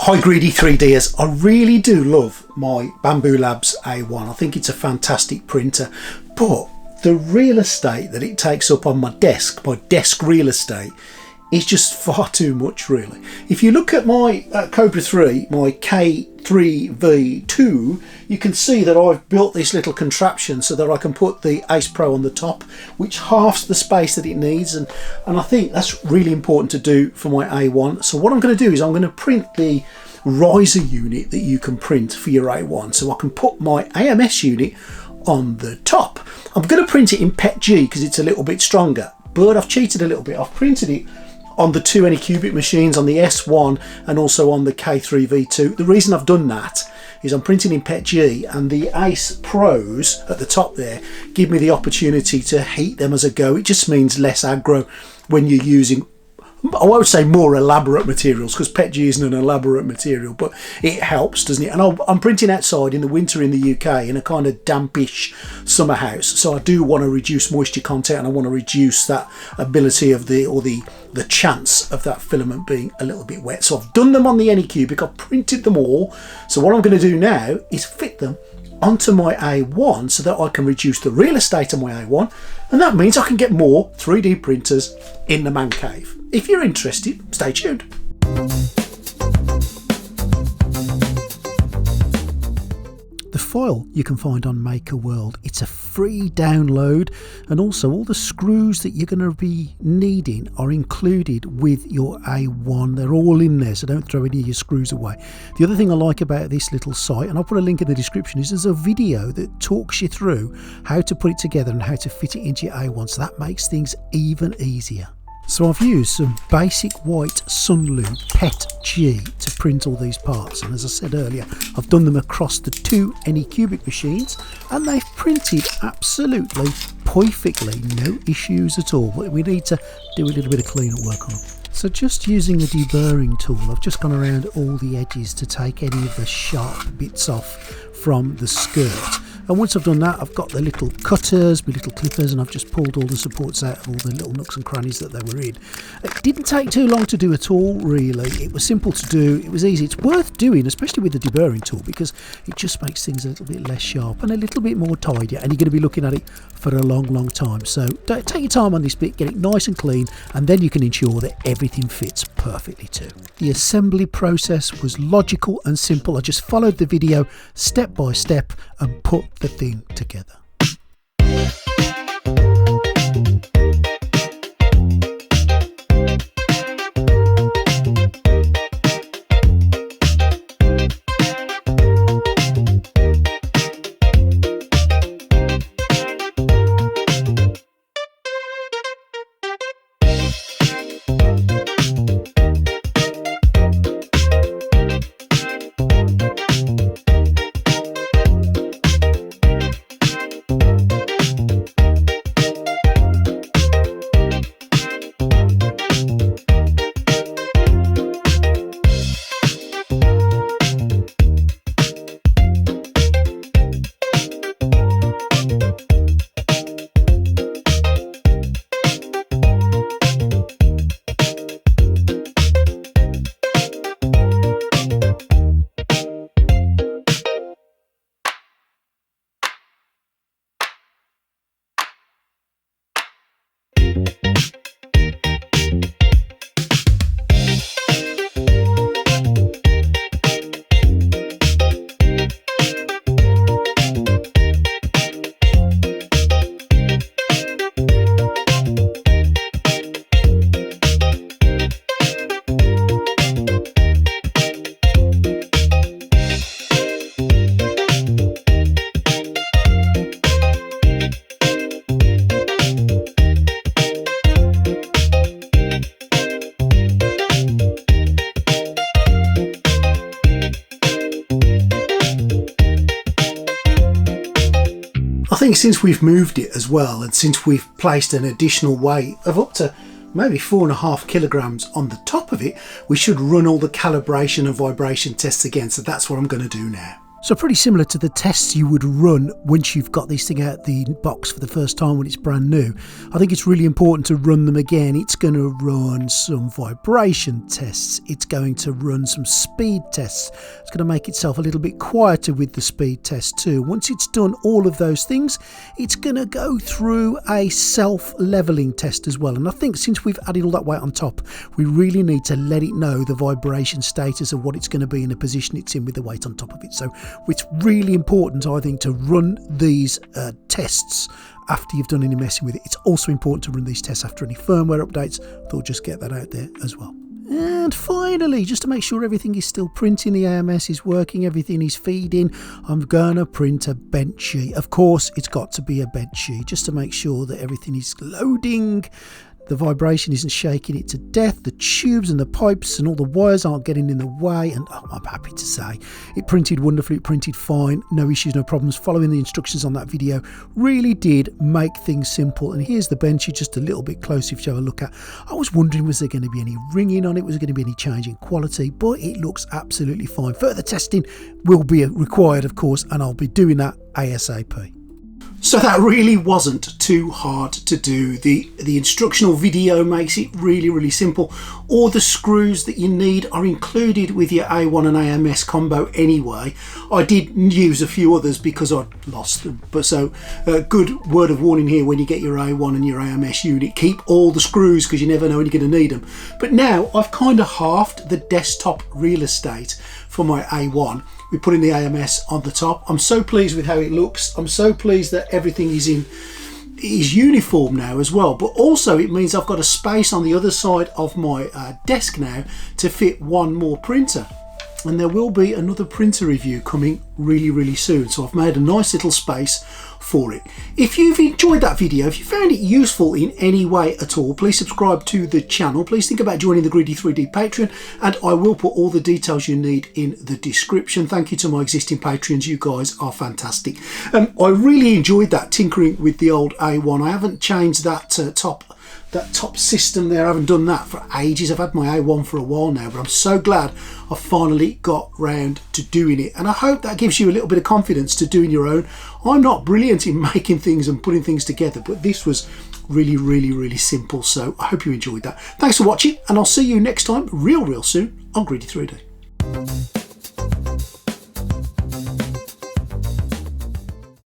Hi greedy 3Ders, I really do love my Bambu Labs A1. I think it's a fantastic printer, but the real estate that it takes up on my desk real estate, is just far too much really. If you look at my Cobra 3, my K3V2, you can see that I've built this little contraption so that I can put the Ace Pro on the top, which halves the space that it needs, and I think that's really important to do for my A1. So what I'm going to do is I'm going to print the riser unit that you can print for your A1, so I can put my AMS unit on the top. I'm going to print it in PETG because it's a little bit stronger, but I've cheated a little bit. I've printed it on the 2 Anycubic machines, on the S1 and also on the K3V2. The reason I've done that is I'm printing in PETG, and the Ace Pros at the top there give me the opportunity to heat them as I go. It just means less aggro when you're using, I won't say more elaborate materials, because PETG isn't an elaborate material, but it helps, doesn't it? And I'm printing outside in the winter in the UK in a kind of dampish summer house, so I do want to reduce moisture content, and I want to reduce that ability of the chance of that filament being a little bit wet. So I've done them on the Anycubic, I've printed them all. So what I'm going to do now is fit them onto my A1 so that I can reduce the real estate on my A1, and that means I can get more 3D printers in the man cave. If you're interested, stay tuned. The file you can find on Maker World. It's a free download, and also all the screws that you're going to be needing are included with your A1. They're all in there, so don't throw any of your screws away. The other thing I like about this little site, and I'll put a link in the description, is there's a video that talks you through how to put it together and how to fit it into your A1, so that makes things even easier. So I've used some basic white Sunlu PETG to print all these parts, and as I said earlier, I've done them across the 2 Anycubic machines, and they've printed absolutely perfectly, no issues at all. But we need to do a little bit of clean-up work on them. So just using a deburring tool, I've just gone around all the edges to take any of the sharp bits off from the skirt. And once I've done that, I've got the little cutters, my little clippers, and I've just pulled all the supports out of all the little nooks and crannies that they were in. It didn't take too long to do at all, really. It was simple to do, it was easy. It's worth doing, especially with the deburring tool, because it just makes things a little bit less sharp and a little bit more tidier, and you're going to be looking at it for a long, long time. So take your time on this bit, get it nice and clean, and then you can ensure that everything fits perfectly too. The assembly process was logical and simple. I just followed the video step by step and put the thing together. I think since we've moved it as well, and since we've placed an additional weight of up to maybe 4.5 kilograms on the top of it, we should run all the calibration and vibration tests again. So that's what I'm going to do now. So pretty similar to the tests you would run once you've got this thing out the box for the first time when it's brand new. I think it's really important to run them again. It's going to run some vibration tests. It's going to run some speed tests. It's going to make itself a little bit quieter with the speed test too. Once it's done all of those things, it's going to go through a self-leveling test as well. And I think since we've added all that weight on top, we really need to let it know the vibration status of what it's going to be in the position it's in with the weight on top of it. So it's really important, I think, to run these tests after you've done any messing with it. It's also important to run these tests after any firmware updates. Thought just get that out there as well. And finally, just to make sure everything is still printing, the AMS is working, everything is feeding, I'm going to print a Benchy. Of course, it's got to be a Benchy, just to make sure that everything is loading. The vibration isn't shaking it to death. The tubes and the pipes and all the wires aren't getting in the way. And I'm happy to say it printed wonderfully. It printed fine. No issues, no problems. Following the instructions on that video really did make things simple. And here's the Benchy just a little bit closer if you have a look at. I was wondering, was there going to be any ringing on it? Was there going to be any change in quality? But it looks absolutely fine. Further testing will be required, of course, and I'll be doing that ASAP. So that really wasn't too hard to do. The instructional video makes it really simple. All the screws that you need are included with your A1 and AMS combo anyway. I did use a few others because I lost them. But so good word of warning here: when you get your A1 and your AMS unit, keep all the screws because you never know when you're going to need them. But now I've kind of halved the desktop real estate for my A1. We're putting the AMS on the top. I'm so pleased with how it looks. I'm so pleased that everything is uniform now as well. But also it means I've got a space on the other side of my desk now to fit one more printer. And there will be another printer review coming really soon. So I've made a nice little space for it. If you've enjoyed that video, if you found it useful in any way at all, please subscribe to the channel. Please think about joining the Greedy 3D Patreon, and I will put all the details you need in the description. Thank you to my existing Patreons. You guys are fantastic. I really enjoyed that tinkering with the old A1. I haven't changed that top system there. I haven't done that for ages. I've had my A1 for a while now, but I'm so glad I finally got round to doing it, and I hope that gives you a little bit of confidence to doing your own. I'm not brilliant in making things and putting things together, but this was really simple, so I hope you enjoyed that. Thanks for watching, and I'll see you next time real soon on Greedy 3D.